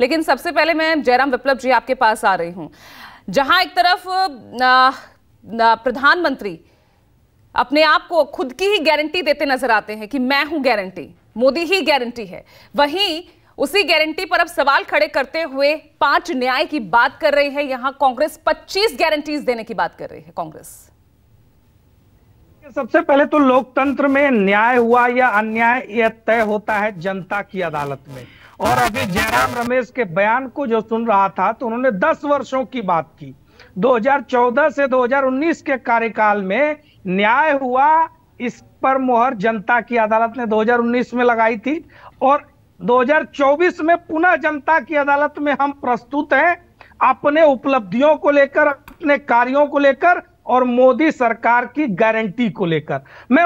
लेकिन सबसे पहले मैं जयराम विप्लव जी आपके पास आ रही हूं। जहां एक तरफ प्रधानमंत्री अपने आप को खुद की ही गारंटी देते नजर आते हैं कि मैं हूं गारंटी, मोदी ही गारंटी है, वहीं उसी गारंटी पर अब सवाल खड़े करते हुए 5 न्याय की बात कर रही है। यहां कांग्रेस 25 गारंटीज देने की बात कर रही है। कांग्रेस सबसे पहले तो लोकतंत्र में न्याय हुआ या अन्याय यह तय होता है जनता की अदालत में। और अभी जयराम रमेश के बयान को जो सुन रहा था तो उन्होंने 10 वर्षों की बात की। 2014 से 2019 के कार्यकाल में न्याय हुआ, इस पर मोहर जनता की अदालत ने 2019 में लगाई थी और 2024 में पुनः जनता की अदालत में हम प्रस्तुत हैं अपने उपलब्धियों को लेकर, अपने कार्यों को लेकर और मोदी सरकार की गारंटी को लेकर। मैं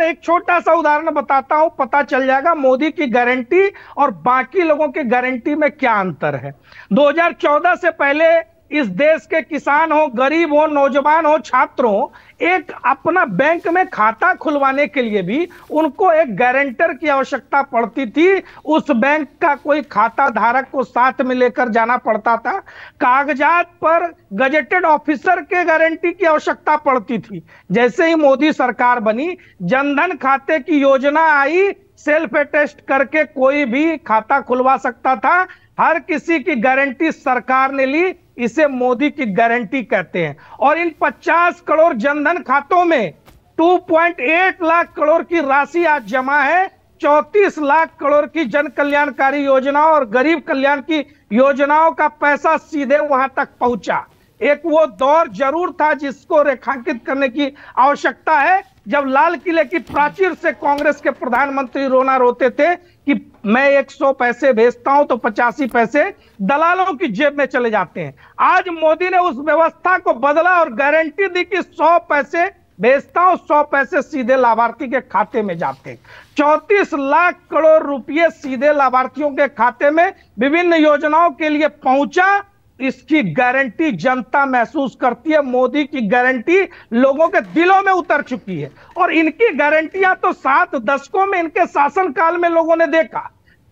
एक छोटा सा उदाहरण बताता हूं, पता चल जाएगा मोदी की गारंटी और बाकी लोगों की गारंटी में क्या अंतर है। 2014 से पहले इस देश के किसान हो, गरीब हो, नौजवान हो, छात्र हो, एक अपना बैंक में खाता खुलवाने के लिए भी उनको एक गारंटर की आवश्यकता पड़ती थी। उस बैंक का कोई खाता धारक को साथ में लेकर जाना पड़ता था। कागजात पर गजेटेड ऑफिसर के गारंटी की आवश्यकता पड़ती थी। जैसे ही मोदी सरकार बनी, जनधन खाते की योजना आई, सेल्फ अटेस्ट करके कोई भी खाता खुलवा सकता था। हर किसी की गारंटी सरकार ने ली, इसे मोदी की गारंटी कहते हैं। और इन 50 करोड़ जनधन खातों में 2.8 लाख करोड़ की राशि आज जमा है। 34 लाख करोड़ की जन कल्याणकारी योजनाओं और गरीब कल्याण की योजनाओं का पैसा सीधे वहां तक पहुंचा। एक वो दौर जरूर था जिसको रेखांकित करने की आवश्यकता है, जब लाल किले की प्राचीर से कांग्रेस के प्रधानमंत्री रोना रोते थे कि मैं 100 पैसे भेजता हूं तो 85 पैसे दलालों की जेब में चले जाते हैं। आज मोदी ने उस व्यवस्था को बदला और गारंटी दी कि 100 पैसे भेजता हूं, 100 पैसे सीधे लाभार्थी के खाते में जाते हैं। 34 लाख करोड़ रुपए सीधे लाभार्थियों के खाते में विभिन्न योजनाओं के लिए पहुंचा। इसकी गारंटी जनता महसूस करती है। मोदी की गारंटी लोगों के दिलों में उतर चुकी है और इनकी गारंटियां तो 7 दशकों में इनके शासनकाल में लोगों ने देखा।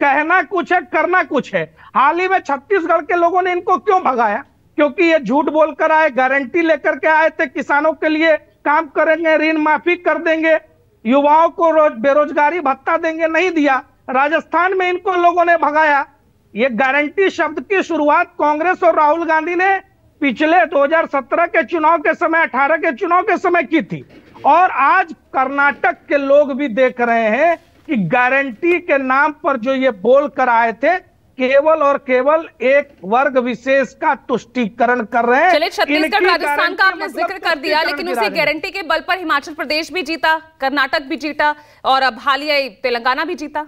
कहना कुछ है, करना कुछ है। हाल ही में छत्तीसगढ़ के लोगों ने इनको क्यों भगाया? क्योंकि ये झूठ बोलकर आए, गारंटी लेकर के आए थे किसानों के लिए काम करेंगे, ऋण माफी कर देंगे, युवाओं को बेरोजगारी भत्ता देंगे, नहीं दिया। राजस्थान में इनको लोगों ने भगाया। ये गारंटी शब्द की शुरुआत कांग्रेस और राहुल गांधी ने पिछले 2017 के चुनाव के समय, 18 के चुनाव के समय की थी। और आज कर्नाटक के लोग भी देख रहे हैं कि गारंटी के नाम पर जो ये बोल कर आए थे, केवल और केवल एक वर्ग विशेष का तुष्टीकरण कर रहे हैं। चलिए, छत्तीसगढ़ राजस्थान का आपने जिक्र कर दिया, लेकिन उसी गारंटी के बल पर हिमाचल प्रदेश भी जीता, कर्नाटक भी जीता और अब हालिया तेलंगाना भी जीता।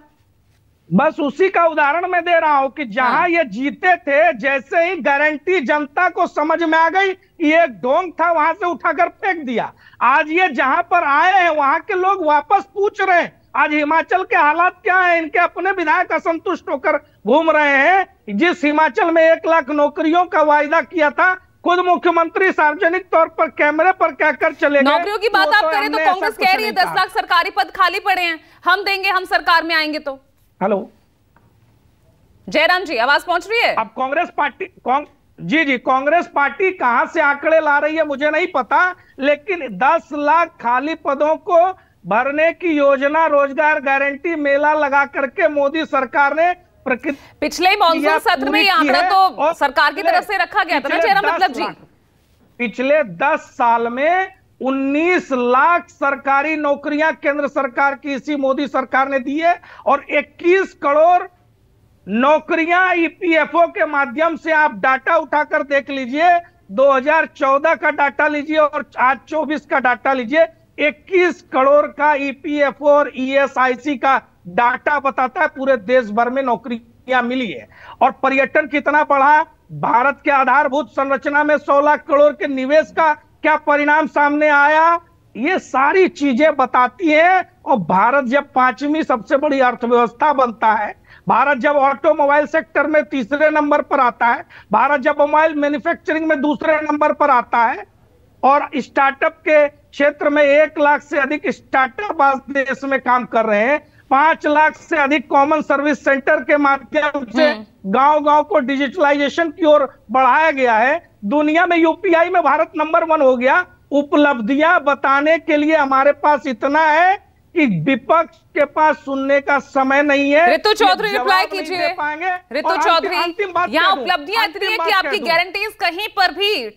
बस उसी का उदाहरण मैं दे रहा हूं कि जहां ये जीते थे, जैसे ही गारंटी जनता को समझ में आ गई, ये एक ढोंग था, वहां से उठाकर फेंक दिया। आज ये जहां पर आए हैं वहां के लोग वापस पूछ रहे हैं आज हिमाचल के हालात क्या है। इनके अपने विधायक असंतुष्ट होकर घूम रहे हैं। जिस हिमाचल में 1 लाख नौकरियों का वायदा किया था, खुद मुख्यमंत्री सार्वजनिक तौर पर कैमरे पर कहकर चले गए। नौकरियों की बात आप करें तो कांग्रेस कह रही है 10 लाख सरकारी पद खाली पड़े हैं, हम देंगे, हम सरकार में आएंगे तो। हेलो जयराम जी, आवाज पहुंच रही है? अब कांग्रेस पार्टी जी कांग्रेस पार्टी कहां से आंकड़े ला रही है मुझे नहीं पता, लेकिन 10 लाख खाली पदों को भरने की योजना, रोजगार गारंटी मेला लगा करके मोदी सरकार ने पिछले मॉनसून सत्र में ये आंकड़ा तो सरकार की तरफ से रखा गया था ना जयराम विप्लव जी। पिछले 10 साल में 19 लाख सरकारी नौकरियां केंद्र सरकार की इसी मोदी सरकार ने दी है और 21 करोड़ नौकरियां ईपीएफओ के माध्यम से आप डाटा उठाकर देख लीजिए। 2014 का डाटा लीजिए और आज 24 का डाटा लीजिए। 21 करोड़ का ईपीएफओ और ईएसआईसी का डाटा बताता है पूरे देश भर में नौकरियां मिली है। और पर्यटन कितना बढ़ा, भारत के आधारभूत संरचना में 100 लाख करोड़ के निवेश का क्या परिणाम सामने आया, ये सारी चीजें बताती हैं। और भारत जब 5वीं सबसे बड़ी अर्थव्यवस्था बनता है, भारत जब ऑटोमोबाइल सेक्टर में 3रे नंबर पर आता है, भारत जब मोबाइल मैन्युफैक्चरिंग में 2रे नंबर पर आता है और स्टार्टअप के क्षेत्र में 1 लाख से अधिक स्टार्टअप आज देश में काम कर रहे हैं, 5 लाख से अधिक कॉमन सर्विस सेंटर के माध्यम से गांव-गांव को डिजिटलाइजेशन की ओर बढ़ाया गया है। दुनिया में यूपीआई में भारत नंबर 1 हो गया। उपलब्धियां बताने के लिए हमारे पास इतना है कि विपक्ष के पास सुनने का समय नहीं है। ऋतु चौधरी रिप्लाई कीजिए। ऋतु चौधरी, अंतिम बात यहाँ उपलब्धियां इतनी है कि आपकी गारंटीज कहीं पर भी